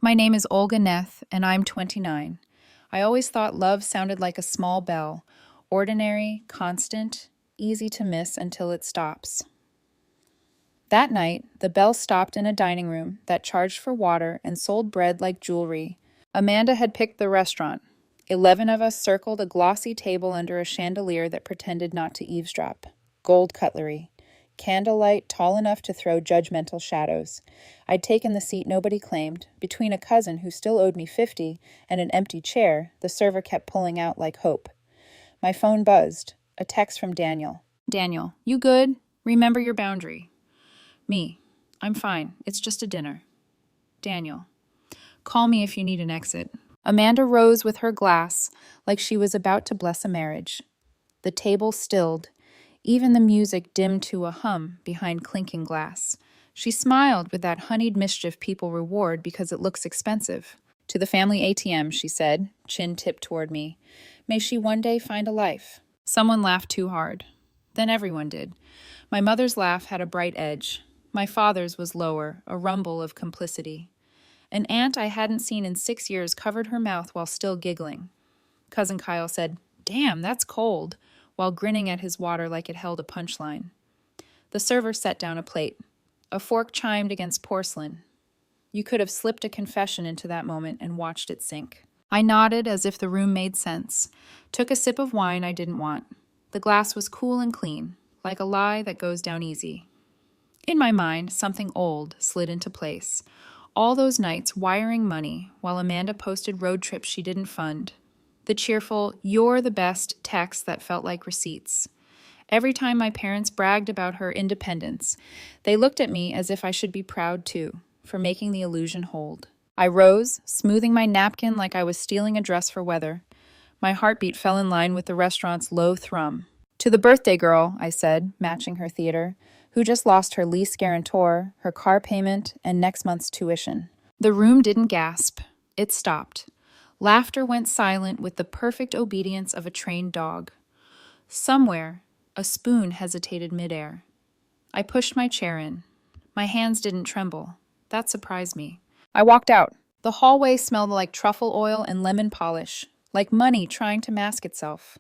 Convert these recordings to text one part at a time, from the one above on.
My name is Olga Neth, and I'm 29. I always thought love sounded like a small bell, ordinary, constant, easy to miss until it stops. That night, the bell stopped in a dining room that charged for water and sold bread like jewelry. Amanda had picked the restaurant. 11 of us circled a glossy table under a chandelier that pretended not to eavesdrop. Gold cutlery. Candlelight tall enough to throw judgmental shadows. I'd taken the seat nobody claimed. Between a cousin who still owed me 50 and an empty chair, the server kept pulling out like hope. My phone buzzed. A text from Daniel. Daniel, you good? Remember your boundary. Me. I'm fine. It's just a dinner. Daniel. Call me if you need an exit. Amanda rose with her glass like she was about to bless a marriage. The table stilled. Even the music dimmed to a hum behind clinking glass. She smiled with that honeyed mischief people reward because it looks expensive. To the family ATM, she said, chin tipped toward me. May she one day find a life. Someone laughed too hard. Then everyone did. My mother's laugh had a bright edge. My father's was lower, a rumble of complicity. An aunt I hadn't seen in 6 years covered her mouth while still giggling. Cousin Kyle said, "Damn, that's cold," while grinning at his water like it held a punchline. The server set down a plate. A fork chimed against porcelain. You could have slipped a confession into that moment and watched it sink. I nodded as if the room made sense, took a sip of wine I didn't want. The glass was cool and clean, like a lie that goes down easy. In my mind, something old slid into place. All those nights wiring money while Amanda posted road trips she didn't fund. The cheerful, "You're the best" texts that felt like receipts. Every time my parents bragged about her independence, they looked at me as if I should be proud too, for making the illusion hold. I rose, smoothing my napkin like I was stealing a dress for weather. My heartbeat fell in line with the restaurant's low thrum. To the birthday girl, I said, matching her theater, who just lost her lease guarantor, her car payment, and next month's tuition. The room didn't gasp. It stopped. Laughter went silent with the perfect obedience of a trained dog. Somewhere, a spoon hesitated midair. I pushed my chair in. My hands didn't tremble. That surprised me. I walked out. The hallway smelled like truffle oil and lemon polish, like money trying to mask itself.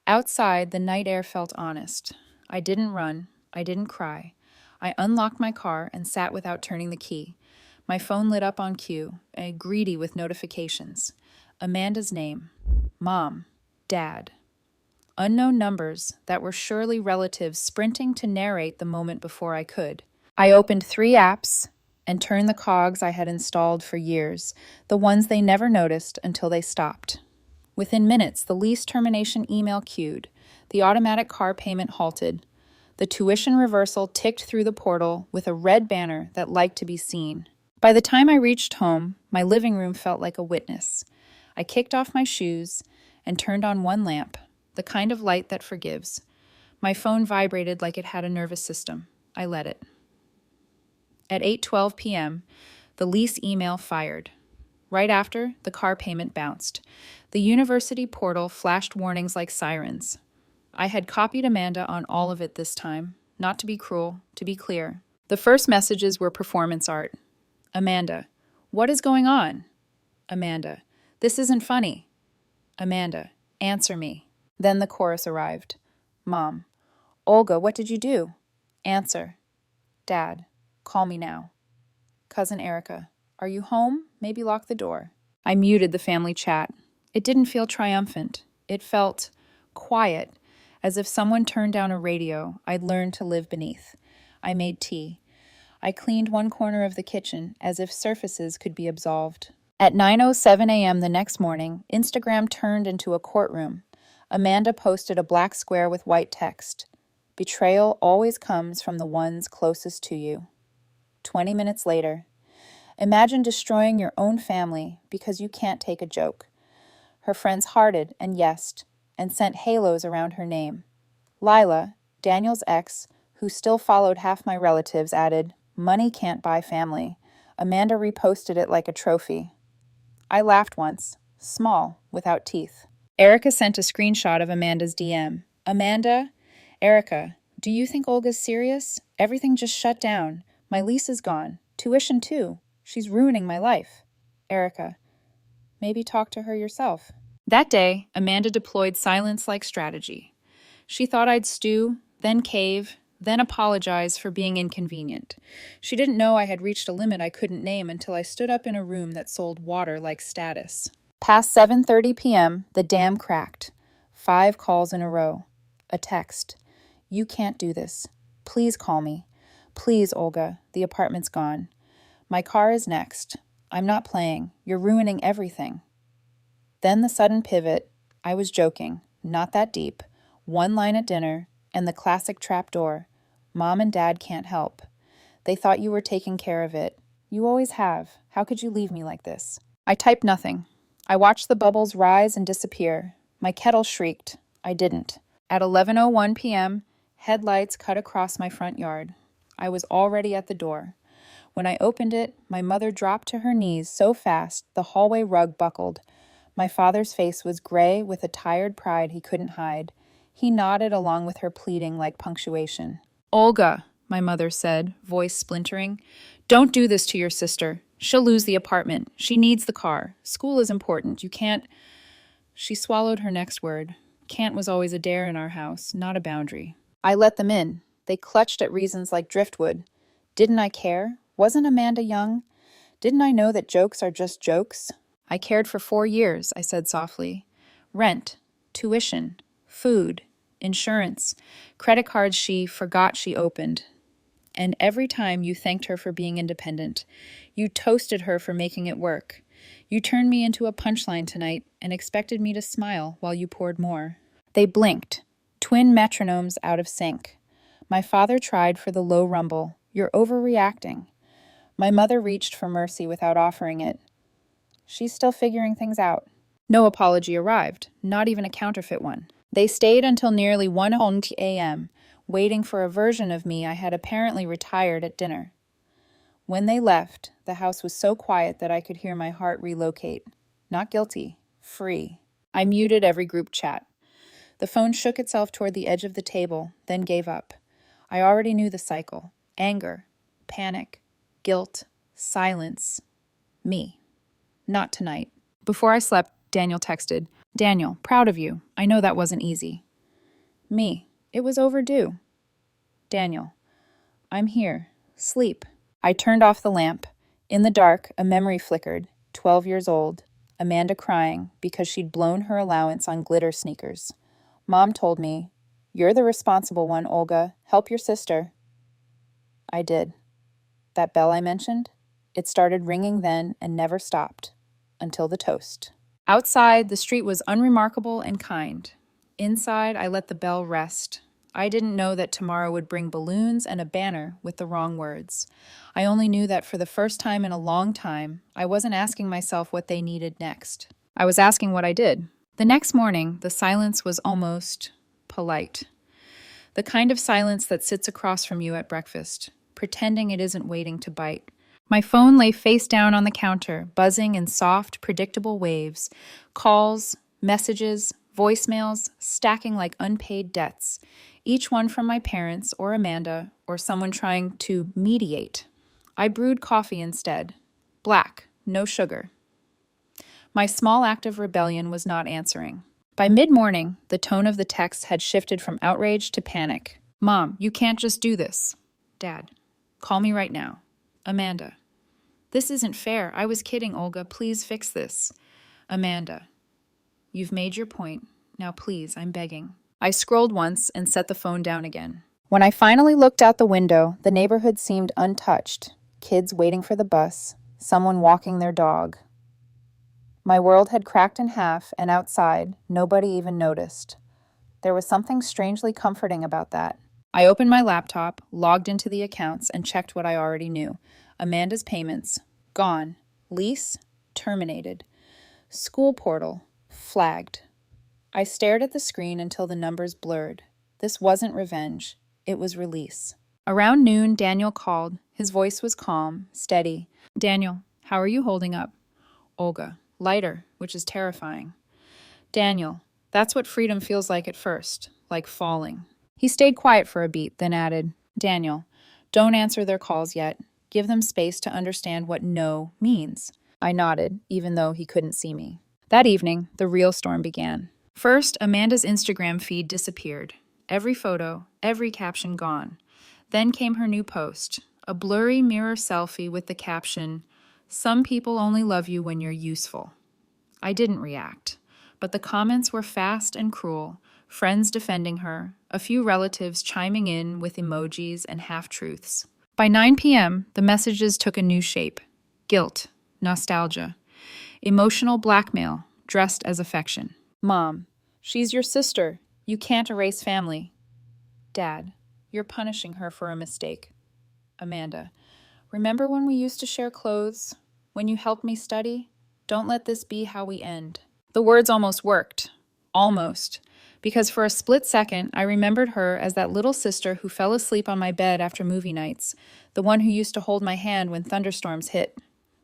Outside, the night air felt honest. I didn't run. I didn't cry. I unlocked my car and sat without turning the key. My phone lit up on cue, greedy with notifications. Amanda's name. Mom. Dad. Unknown numbers that were surely relatives sprinting to narrate the moment before I could. I opened 3 apps and turned the cogs I had installed for years, the ones they never noticed until they stopped. Within minutes, the lease termination email queued. The automatic car payment halted. The tuition reversal ticked through the portal with a red banner that liked to be seen. By the time I reached home, my living room felt like a witness. I kicked off my shoes and turned on one lamp, the kind of light that forgives. My phone vibrated like it had a nervous system. I let it. At 8:12 p.m., the lease email fired. Right after, the car payment bounced. The university portal flashed warnings like sirens. I had copied Amanda on all of it this time, not to be cruel, to be clear. The first messages were performance art. Amanda, what is going on? Amanda, this isn't funny. Amanda, answer me. Then the chorus arrived. Mom, Olga, what did you do? Answer. Dad, call me now. Cousin Erica, are you home? Maybe lock the door. I muted the family chat. It didn't feel triumphant. It felt quiet, as if someone turned down a radio I'd learned to live beneath. I made tea. I cleaned one corner of the kitchen as if surfaces could be absolved. At 9:07 a.m. the next morning, Instagram turned into a courtroom. Amanda posted a black square with white text. Betrayal always comes from the ones closest to you. 20 minutes later, imagine destroying your own family because you can't take a joke. Her friends hearted and yesed and sent halos around her name. Lila, Daniel's ex, who still followed half my relatives, added, "Money can't buy family." Amanda reposted it like a trophy. I laughed once, small, without teeth. Erica sent a screenshot of Amanda's DM. Amanda, Erica, do you think Olga's serious? Everything just shut down. My lease is gone. Tuition too. She's ruining my life. Erica, maybe talk to her yourself. That day, Amanda deployed silence-like strategy. She thought I'd stew, then cave, then apologize for being inconvenient. She didn't know I had reached a limit I couldn't name until I stood up in a room that sold water like status. Past 7:30 p.m., the dam cracked. 5 calls in a row. A text. You can't do this. Please call me. Please, Olga. The apartment's gone. My car is next. I'm not playing. You're ruining everything. Then the sudden pivot. I was joking. Not that deep. One line at dinner, and the classic trapdoor. Mom and Dad can't help. They thought you were taking care of it. You always have. How could you leave me like this? I typed nothing. I watched the bubbles rise and disappear. My kettle shrieked. I didn't. At 11:01 p.m., headlights cut across my front yard. I was already at the door. When I opened it, my mother dropped to her knees so fast the hallway rug buckled. My father's face was gray with a tired pride he couldn't hide. He nodded along with her pleading like punctuation. Olga, my mother said, voice splintering, don't do this to your sister. She'll lose the apartment. She needs the car. School is important. You can't... She swallowed her next word. Can't was always a dare in our house, not a boundary. I let them in. They clutched at reasons like driftwood. Didn't I care? Wasn't Amanda young? Didn't I know that jokes are just jokes? I cared for 4 years, I said softly. Rent, tuition, food, insurance, credit cards she forgot she opened. And every time you thanked her for being independent, you toasted her for making it work. You turned me into a punchline tonight and expected me to smile while you poured more. They blinked, twin metronomes out of sync. My father tried for the low rumble. You're overreacting. My mother reached for mercy without offering it. She's still figuring things out. No apology arrived, not even a counterfeit one. They stayed until nearly 1 a.m., waiting for a version of me I had apparently retired at dinner. When they left, the house was so quiet that I could hear my heart relocate. Not guilty, free. I muted every group chat. The phone shook itself toward the edge of the table, then gave up. I already knew the cycle. Anger, panic, guilt, silence. Me. Not tonight. Before I slept, Daniel texted, Daniel, proud of you. I know that wasn't easy. Me. It was overdue. Daniel. I'm here. Sleep. I turned off the lamp. In the dark, a memory flickered. 12 years old. Amanda crying because she'd blown her allowance on glitter sneakers. Mom told me, you're the responsible one, Olga. Help your sister. I did. That bell I mentioned? It started ringing then and never stopped. Until the toast. Outside, the street was unremarkable and kind. Inside, I let the bell rest. I didn't know that tomorrow would bring balloons and a banner with the wrong words. I only knew that for the first time in a long time, I wasn't asking myself what they needed next. I was asking what I did. The next morning, the silence was almost polite. The kind of silence that sits across from you at breakfast, pretending it isn't waiting to bite. My phone lay face down on the counter, buzzing in soft, predictable waves. Calls, messages, voicemails, stacking like unpaid debts. Each one from my parents or Amanda or someone trying to mediate. I brewed coffee instead. Black, no sugar. My small act of rebellion was not answering. By mid-morning, the tone of the text had shifted from outrage to panic. Mom, you can't just do this. Dad, call me right now. Amanda. This isn't fair. I was kidding, Olga. Please fix this. Amanda. You've made your point. Now please, I'm begging. I scrolled once and set the phone down again. When I finally looked out the window, the neighborhood seemed untouched. Kids waiting for the bus, someone walking their dog. My world had cracked in half, and outside, nobody even noticed. There was something strangely comforting about that. I opened my laptop, logged into the accounts, and checked what I already knew. Amanda's payments, gone. Lease, terminated. School portal, flagged. I stared at the screen until the numbers blurred. This wasn't revenge. It was release. Around noon, Daniel called. His voice was calm, steady. Daniel, how are you holding up? Olga, lighter, which is terrifying. Daniel, that's what freedom feels like at first, like falling. He stayed quiet for a beat, then added, Daniel, don't answer their calls yet. Give them space to understand what no means. I nodded, even though he couldn't see me. That evening, the real storm began. First, Amanda's Instagram feed disappeared. Every photo, every caption gone. Then came her new post, a blurry mirror selfie with the caption, "Some people only love you when you're useful." I didn't react, but the comments were fast and cruel, friends defending her, a few relatives chiming in with emojis and half-truths. By 9 p.m., the messages took a new shape. Guilt, nostalgia, emotional blackmail dressed as affection. Mom, she's your sister. You can't erase family. Dad, you're punishing her for a mistake. Amanda, remember when we used to share clothes? When you helped me study? Don't let this be how we end. The words almost worked. Almost. Because for a split second, I remembered her as that little sister who fell asleep on my bed after movie nights, the one who used to hold my hand when thunderstorms hit.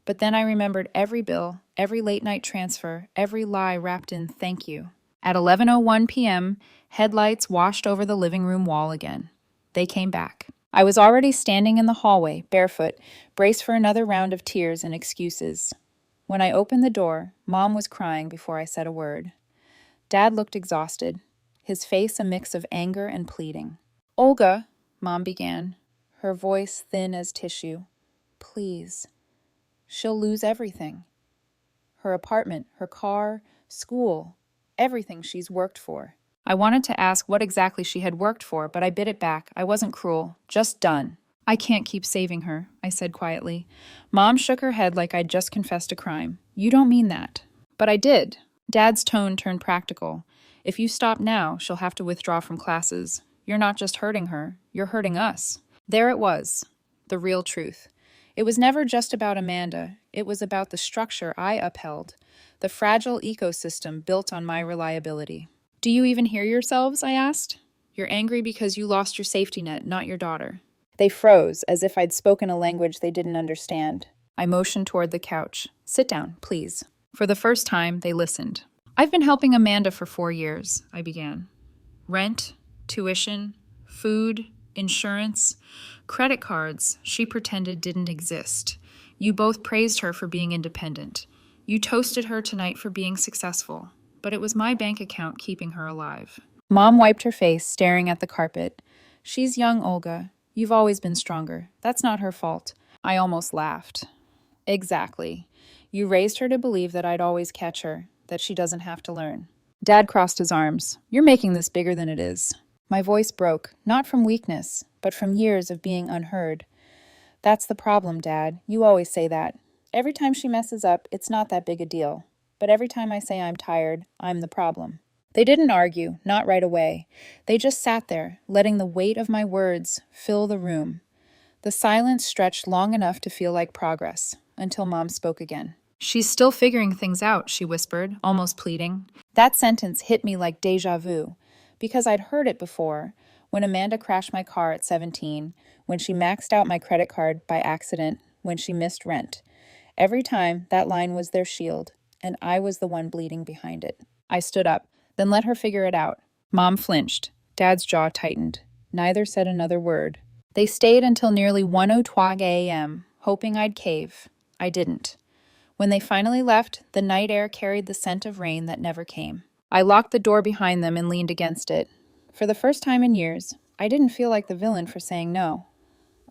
But then I remembered every bill, every late-night transfer, every lie wrapped in "thank you." At 11:01 p.m., headlights washed over the living room wall again. They came back. I was already standing in the hallway, barefoot, braced for another round of tears and excuses. When I opened the door, Mom was crying before I said a word. Dad looked exhausted, his face a mix of anger and pleading. "Olga," Mom began, her voice thin as tissue. "Please. She'll lose everything. Her apartment, her car, school, everything she's worked for." I wanted to ask what exactly she had worked for, but I bit it back. I wasn't cruel, just done. "I can't keep saving her," I said quietly. Mom shook her head like I'd just confessed a crime. "You don't mean that." But I did. Dad's tone turned practical. "If you stop now, she'll have to withdraw from classes. You're not just hurting her, you're hurting us." There it was, the real truth. It was never just about Amanda. It was about the structure I upheld, the fragile ecosystem built on my reliability. "Do you even hear yourselves?" I asked. "You're angry because you lost your safety net, not your daughter." They froze, as if I'd spoken a language they didn't understand. I motioned toward the couch. "Sit down, please." For the first time, they listened. "I've been helping Amanda for 4 years," I began. "Rent, tuition, food, insurance, credit cards she pretended didn't exist. You both praised her for being independent. You toasted her tonight for being successful. But it was my bank account keeping her alive." Mom wiped her face, staring at the carpet. "She's young, Olga. You've always been stronger. That's not her fault." I almost laughed. "Exactly. You raised her to believe that I'd always catch her, that she doesn't have to learn." Dad crossed his arms. "You're making this bigger than it is." My voice broke, not from weakness, but from years of being unheard. "That's the problem, Dad. You always say that. Every time she messes up, it's not that big a deal. But every time I say I'm tired, I'm the problem." They didn't argue, not right away. They just sat there, letting the weight of my words fill the room. The silence stretched long enough to feel like progress, until Mom spoke again. "She's still figuring things out," she whispered, almost pleading. That sentence hit me like déjà vu, because I'd heard it before, when Amanda crashed my car at 17, when she maxed out my credit card by accident, when she missed rent. Every time, that line was their shield, and I was the one bleeding behind it. I stood up, then let her figure it out. Mom flinched. Dad's jaw tightened. Neither said another word. They stayed until nearly 1:02 a.m., hoping I'd cave. I didn't. When they finally left, the night air carried the scent of rain that never came. I locked the door behind them and leaned against it. For the first time in years, I didn't feel like the villain for saying no.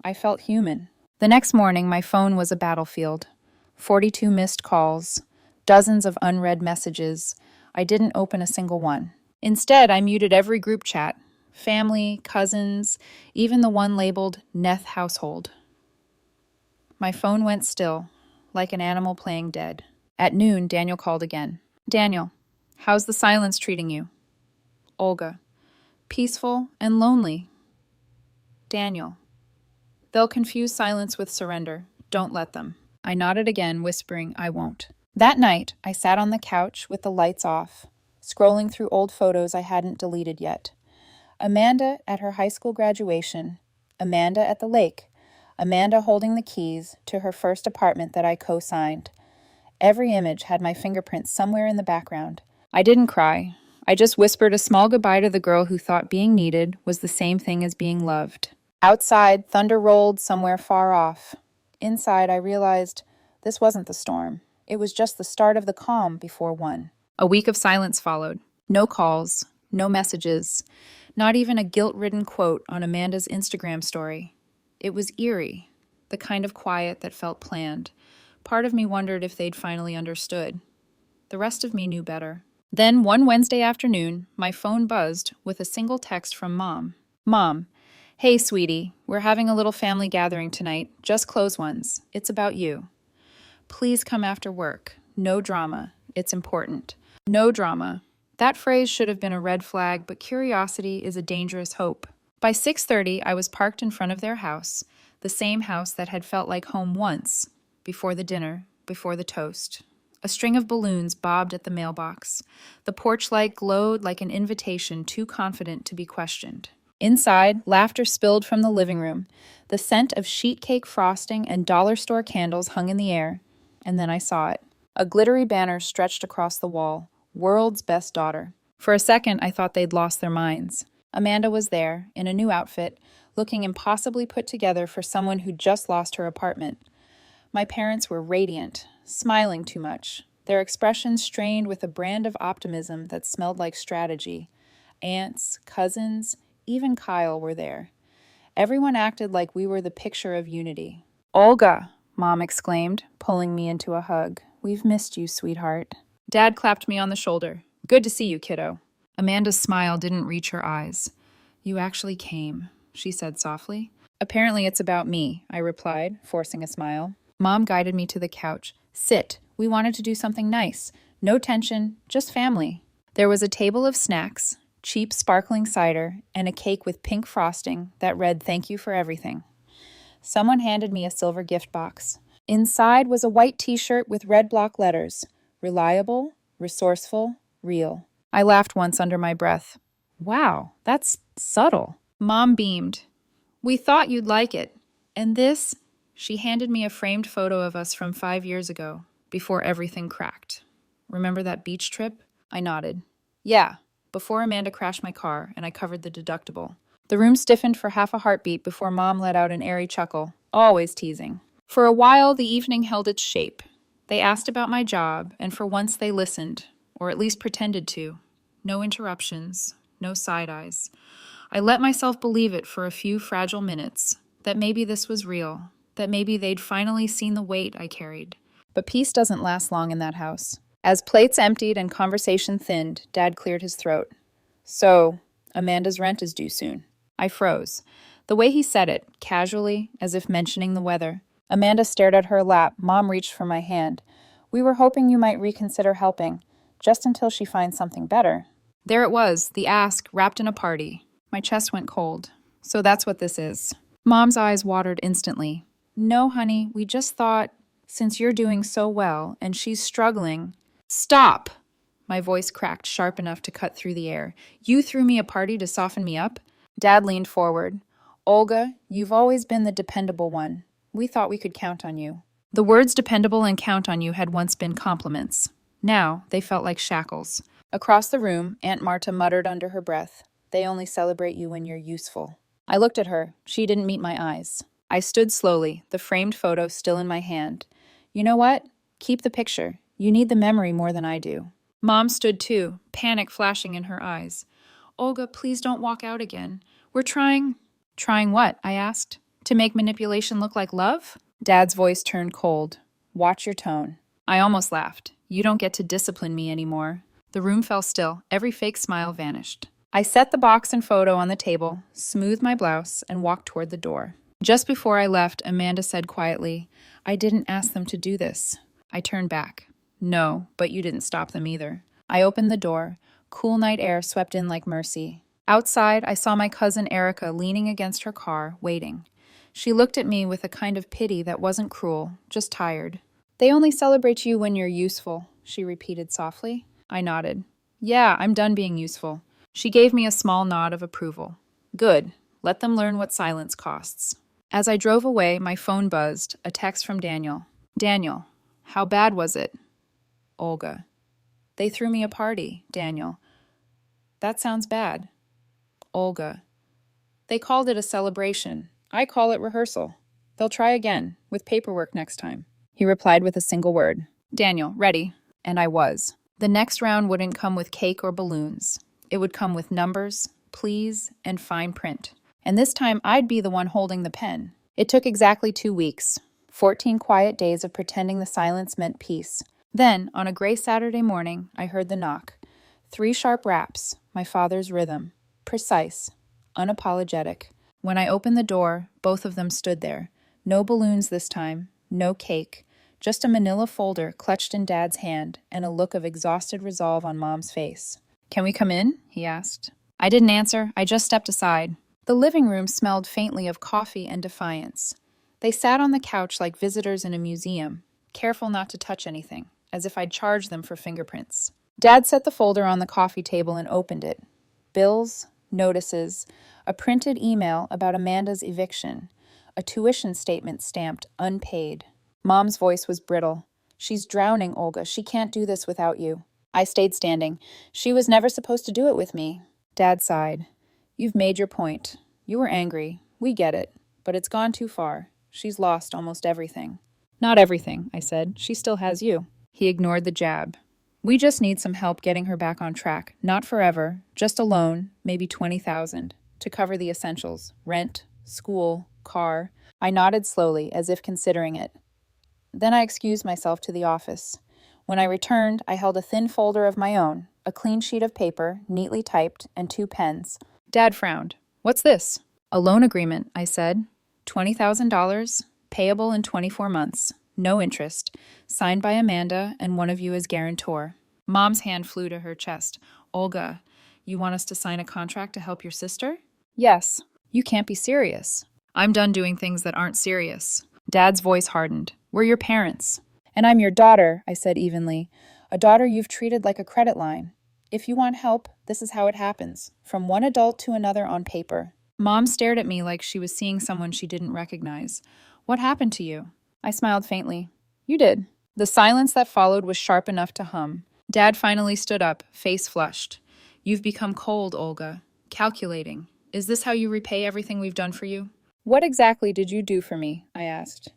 I felt human. The next morning, my phone was a battlefield. 42 missed calls, dozens of unread messages. I didn't open a single one. Instead, I muted every group chat, family, cousins, even the one labeled Neth Household. My phone went still, like an animal playing dead. At noon, Daniel called again. "Daniel, how's the silence treating you?" Olga, "Peaceful and lonely." Daniel, "They'll confuse silence with surrender. Don't let them." I nodded again, whispering, "I won't." That night, I sat on the couch with the lights off, scrolling through old photos I hadn't deleted yet. Amanda at her high school graduation, Amanda at the lake, Amanda holding the keys to her first apartment that I co-signed. Every image had my fingerprints somewhere in the background. I didn't cry. I just whispered a small goodbye to the girl who thought being needed was the same thing as being loved. Outside, thunder rolled somewhere far off. Inside, I realized this wasn't the storm. It was just the start of the calm before one. A week of silence followed. No calls, no messages, not even a guilt-ridden quote on Amanda's Instagram story. It was eerie, the kind of quiet that felt planned. Part of me wondered if they'd finally understood. The rest of me knew better. Then, one Wednesday afternoon, my phone buzzed with a single text from Mom. Mom, hey, sweetie, we're having a little family gathering tonight. Just close ones. It's about you. Please come after work. No drama. It's important. No drama. That phrase should have been a red flag, but curiosity is a dangerous hope. By 6:30, I was parked in front of their house, the same house that had felt like home once, before the dinner, before the toast. A string of balloons bobbed at the mailbox. The porch light glowed like an invitation too confident to be questioned. Inside, laughter spilled from the living room. The scent of sheet cake frosting and dollar store candles hung in the air. And then I saw it. A glittery banner stretched across the wall. World's best daughter. For a second, I thought they'd lost their minds. Amanda was there, in a new outfit, looking impossibly put together for someone who'd just lost her apartment. My parents were radiant, smiling too much, their expressions strained with a brand of optimism that smelled like strategy. Aunts, cousins, even Kyle were there. Everyone acted like we were the picture of unity. "Olga!" Mom exclaimed, pulling me into a hug. "We've missed you, sweetheart." Dad clapped me on the shoulder. "Good to see you, kiddo." Amanda's smile didn't reach her eyes. "You actually came," she said softly. "Apparently it's about me," I replied, forcing a smile. Mom guided me to the couch. "Sit. We wanted to do something nice. No tension, just family." There was a table of snacks, cheap sparkling cider, and a cake with pink frosting that read "Thank you for everything." Someone handed me a silver gift box. Inside was a white t-shirt with red block letters. Reliable, resourceful, real. I laughed once under my breath. "Wow, that's subtle." Mom beamed. "We thought you'd like it. And this?" She handed me a framed photo of us from 5 years ago, before everything cracked. "Remember that beach trip?" I nodded. "Yeah, before Amanda crashed my car and I covered the deductible." The room stiffened for half a heartbeat before Mom let out an airy chuckle, always teasing. For a while, the evening held its shape. They asked about my job, and for once they listened, or at least pretended to. No interruptions, no side eyes. I let myself believe it for a few fragile minutes, that maybe this was real, that maybe they'd finally seen the weight I carried. But peace doesn't last long in that house. As plates emptied and conversation thinned, Dad cleared his throat. "So, Amanda's rent is due soon." I froze. The way he said it, casually, as if mentioning the weather. Amanda stared at her lap. Mom reached for my hand. "We were hoping you might reconsider helping, just until she finds something better." There it was, the ask, wrapped in a party. My chest went cold. "So that's what this is." Mom's eyes watered instantly. "No, honey, we just thought, since you're doing so well and she's struggling—" "Stop!" My voice cracked sharp enough to cut through the air. "You threw me a party to soften me up?" Dad leaned forward. "Olga, you've always been the dependable one. We thought we could count on you." The words "dependable" and "count on you" had once been compliments. Now they felt like shackles. Across the room, Aunt Marta muttered under her breath, "They only celebrate you when you're useful." I looked at her. She didn't meet my eyes. I stood slowly, the framed photo still in my hand. "You know what? Keep the picture. You need the memory more than I do." Mom stood too, panic flashing in her eyes. "Olga, please don't walk out again. We're trying—" "Trying what?" I asked. "To make manipulation look like love?" Dad's voice turned cold. "Watch your tone." I almost laughed. "You don't get to discipline me anymore." The room fell still. Every fake smile vanished. I set the box and photo on the table, smoothed my blouse, and walked toward the door. Just before I left, Amanda said quietly, "I didn't ask them to do this." I turned back. "No, but you didn't stop them either." I opened the door. Cool night air swept in like mercy. Outside, I saw my cousin Erica leaning against her car, waiting. She looked at me with a kind of pity that wasn't cruel, just tired. "They only celebrate you when you're useful," she repeated softly. I nodded. "Yeah, I'm done being useful." She gave me a small nod of approval. "Good. Let them learn what silence costs." As I drove away, my phone buzzed, a text from Daniel. "Daniel, how bad was it?" Olga. "They threw me a party." Daniel. "That sounds bad." Olga. "They called it a celebration. I call it rehearsal. They'll try again, with paperwork next time." He replied with a single word. Daniel, ready. And I was. The next round wouldn't come with cake or balloons. It would come with numbers, please, and fine print. And this time I'd be the one holding the pen. It took exactly 2 weeks. 14 quiet days of pretending the silence meant peace. Then, on a gray Saturday morning, I heard the knock. 3 sharp raps, my father's rhythm. Precise, unapologetic. When I opened the door, both of them stood there. No balloons this time, no cake. Just a manila folder clutched in Dad's hand and a look of exhausted resolve on Mom's face. "Can we come in?" he asked. I didn't answer, I just stepped aside. The living room smelled faintly of coffee and defiance. They sat on the couch like visitors in a museum, careful not to touch anything, as if I'd charged them for fingerprints. Dad set the folder on the coffee table and opened it. Bills, notices, a printed email about Amanda's eviction, a tuition statement stamped unpaid. Mom's voice was brittle. "She's drowning, Olga. She can't do this without you." I stayed standing. "She was never supposed to do it with me." Dad sighed. "You've made your point. You were angry. We get it. But it's gone too far. She's lost almost everything." "Not everything," I said. "She still has you." He ignored the jab. "We just need some help getting her back on track. Not forever. Just a loan, maybe 20,000, to cover the essentials. Rent, school, car." I nodded slowly, as if considering it. Then I excused myself to the office. When I returned, I held a thin folder of my own, a clean sheet of paper, neatly typed, and 2 pens. Dad frowned. "What's this?" "A loan agreement," I said. $20,000, payable in 24 months, no interest, signed by Amanda and one of you as guarantor. Mom's hand flew to her chest. "Olga, you want us to sign a contract to help your sister?" "Yes." "You can't be serious." "I'm done doing things that aren't serious." Dad's voice hardened. "We're your parents." "And I'm your daughter," I said evenly. "A daughter you've treated like a credit line. If you want help, this is how it happens. From one adult to another on paper." Mom stared at me like she was seeing someone she didn't recognize. "What happened to you?" I smiled faintly. "You did." The silence that followed was sharp enough to hum. Dad finally stood up, face flushed. "You've become cold, Olga. Calculating. Is this how you repay everything we've done for you?" "What exactly did you do for me?" I asked.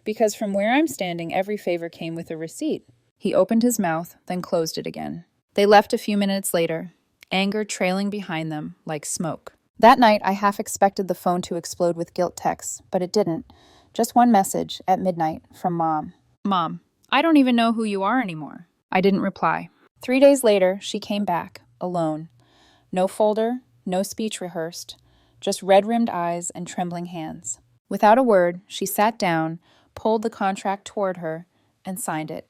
"Because from where I'm standing, every favor came with a receipt." He opened his mouth, then closed it again. They left a few minutes later, anger trailing behind them like smoke. That night, I half expected the phone to explode with guilt texts, but it didn't. Just one message, at midnight, from Mom. "Mom, I don't even know who you are anymore." I didn't reply. 3 days later, she came back, alone. No folder, no speech rehearsed, just red-rimmed eyes and trembling hands. Without a word, she sat down, pulled the contract toward her, and signed it.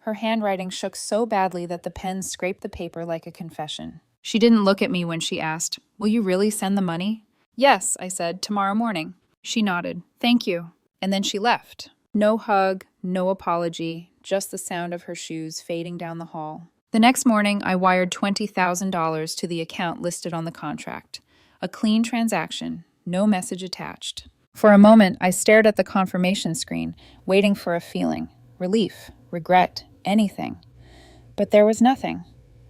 Her handwriting shook so badly that the pen scraped the paper like a confession. She didn't look at me when she asked, "Will you really send the money?" "Yes," I said, "tomorrow morning." She nodded. "Thank you." And then she left. No hug, no apology, just the sound of her shoes fading down the hall. The next morning, I wired $20,000 to the account listed on the contract. A clean transaction, no message attached. For a moment, I stared at the confirmation screen, waiting for a feeling. Relief, regret, anything. But there was nothing.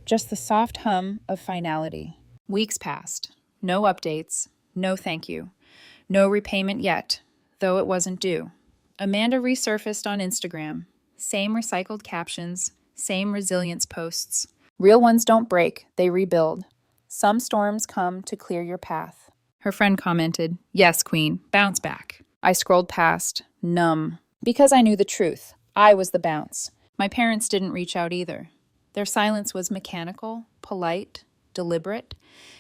Just the soft hum of finality. Weeks passed. No updates. No thank you. No repayment yet, though it wasn't due. Amanda resurfaced on Instagram. Same recycled captions, same resilience posts. Real ones don't break, they rebuild. Some storms come to clear your path. Her friend commented, "Yes, Queen, bounce back." I scrolled past, numb. Because I knew the truth. I was the bounce. My parents didn't reach out either. Their silence was mechanical, polite, deliberate.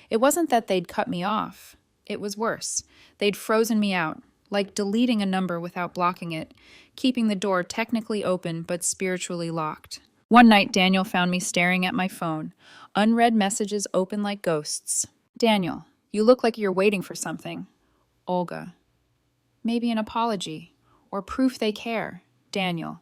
It wasn't that they'd cut me off. It was worse. They'd frozen me out, like deleting a number without blocking it, keeping the door technically open but spiritually locked. One night, Daniel found me staring at my phone, unread messages open like ghosts. "Daniel, you look like you're waiting for something." Olga. "Maybe an apology, or proof they care." Daniel.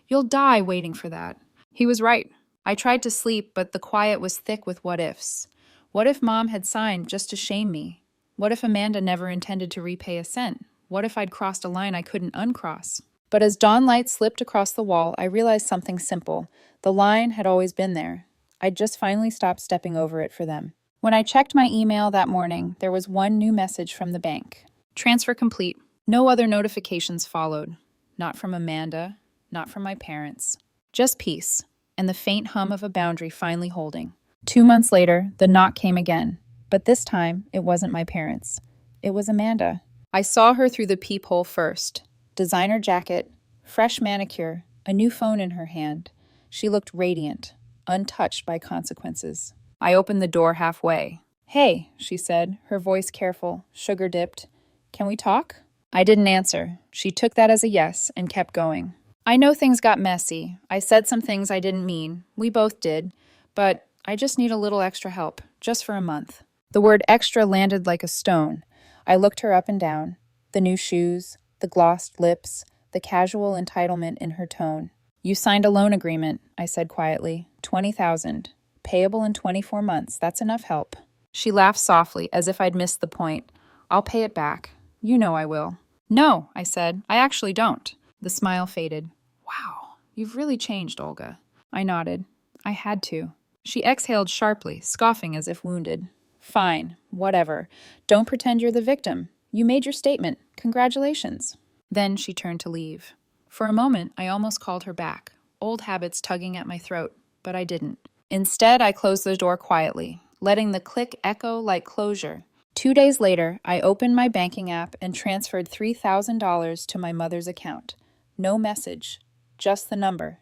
"You'll die waiting for that." He was right. I tried to sleep, but the quiet was thick with what-ifs. What if Mom had signed just to shame me? What if Amanda never intended to repay a cent? What if I'd crossed a line I couldn't uncross? But as dawn light slipped across the wall, I realized something simple. The line had always been there. I'd just finally stopped stepping over it for them. When I checked my email that morning, there was one new message from the bank. Transfer complete. No other notifications followed. Not from Amanda, not from my parents. Just peace, and the faint hum of a boundary finally holding. 2 months later, the knock came again, but this time it wasn't my parents. It was Amanda. I saw her through the peephole first. Designer jacket, fresh manicure, a new phone in her hand. She looked radiant, untouched by consequences. I opened the door halfway. "Hey," she said, her voice careful, sugar-dipped. "Can we talk?" I didn't answer. She took that as a yes and kept going. "I know things got messy. I said some things I didn't mean. We both did. But I just need a little extra help, just for a month." The word extra landed like a stone. I looked her up and down. The new shoes, the glossed lips, the casual entitlement in her tone. "You signed a loan agreement," I said quietly. $20,000. Payable in 24 months. That's enough help. She laughed softly, as if I'd missed the point. "I'll pay it back. You know I will." "No," I said. "I actually don't." The smile faded. "Wow, you've really changed, Olga." I nodded. I had to. She exhaled sharply, scoffing as if wounded. "Fine, whatever. Don't pretend you're the victim. You made your statement. Congratulations." Then she turned to leave. For a moment, I almost called her back, old habits tugging at my throat, but I didn't. Instead, I closed the door quietly, letting the click echo like closure. 2 days later, I opened my banking app and transferred $3,000 to my mother's account. No message, just the number.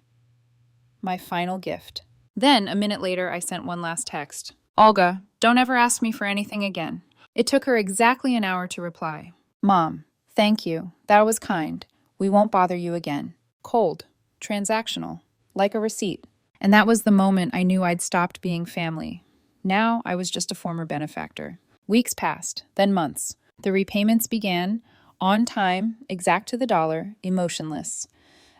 My final gift. Then, a minute later, I sent one last text. "Olga, don't ever ask me for anything again." It took her exactly an hour to reply. "Mom, thank you. That was kind. We won't bother you again." Cold. Transactional. Like a receipt. And that was the moment I knew I'd stopped being family. Now I was just a former benefactor. Weeks passed, then months. The repayments began, on time, exact to the dollar, emotionless.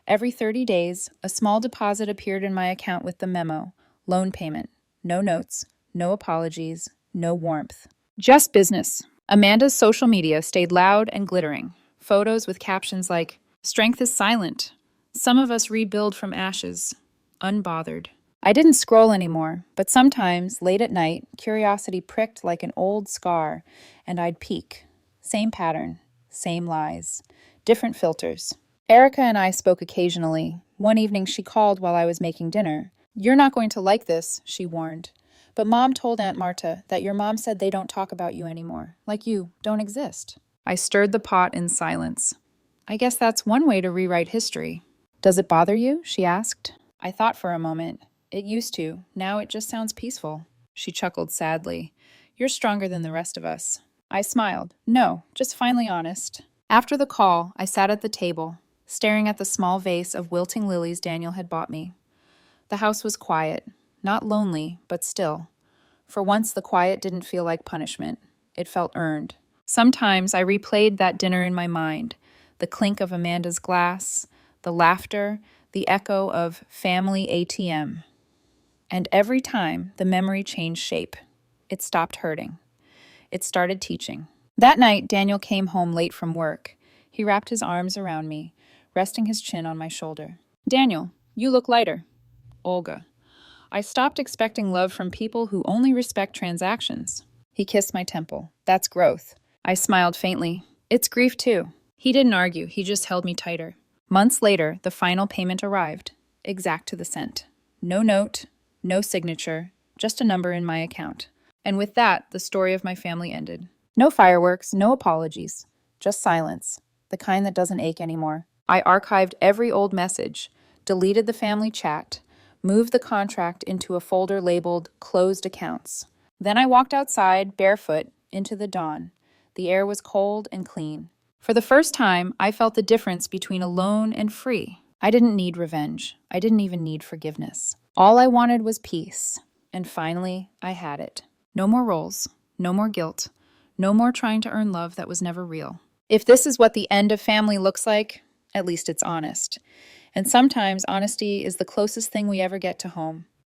Every 30 days, a small deposit appeared in my account with the memo, loan payment. No notes, no apologies, no warmth. Just business. Amanda's social media stayed loud and glittering. Photos with captions like, "Strength is silent. Some of us rebuild from ashes." Unbothered. I didn't scroll anymore, but sometimes, late at night, curiosity pricked like an old scar, and I'd peek. Same pattern, same lies, different filters. Erica and I spoke occasionally. One evening she called while I was making dinner. "You're not going to like this," she warned. "But Mom told Aunt Marta that your mom said they don't talk about you anymore, like you don't exist." I stirred the pot in silence. "I guess that's one way to rewrite history." "Does it bother you?" she asked. I thought for a moment. "It used to. Now it just sounds peaceful." She chuckled sadly. "You're stronger than the rest of us." I smiled. "No, just finally honest." After the call, I sat at the table, staring at the small vase of wilting lilies Daniel had bought me. The house was quiet, not lonely, but still. For once, the quiet didn't feel like punishment. It felt earned. Sometimes I replayed that dinner in my mind, the clink of Amanda's glass, the laughter, the echo of family ATM. And every time, the memory changed shape. It stopped hurting. It started teaching. That night, Daniel came home late from work. He wrapped his arms around me, resting his chin on my shoulder. "Daniel, you look lighter." "Olga." I stopped expecting love from people who only respect transactions. He kissed my temple. "That's growth." I smiled faintly. "It's grief too." He didn't argue. He just held me tighter. Months later, the final payment arrived, exact to the cent. No note, no signature, just a number in my account. And with that, the story of my family ended. No fireworks, no apologies, just silence, the kind that doesn't ache anymore. I archived every old message, deleted the family chat, moved the contract into a folder labeled Closed Accounts. Then I walked outside, barefoot, into the dawn. The air was cold and clean. For the first time, I felt the difference between alone and free. I didn't need revenge. I didn't even need forgiveness. All I wanted was peace. And finally, I had it. No more roles, no more guilt, no more trying to earn love that was never real. If this is what the end of family looks like, at least it's honest. And sometimes honesty is the closest thing we ever get to home.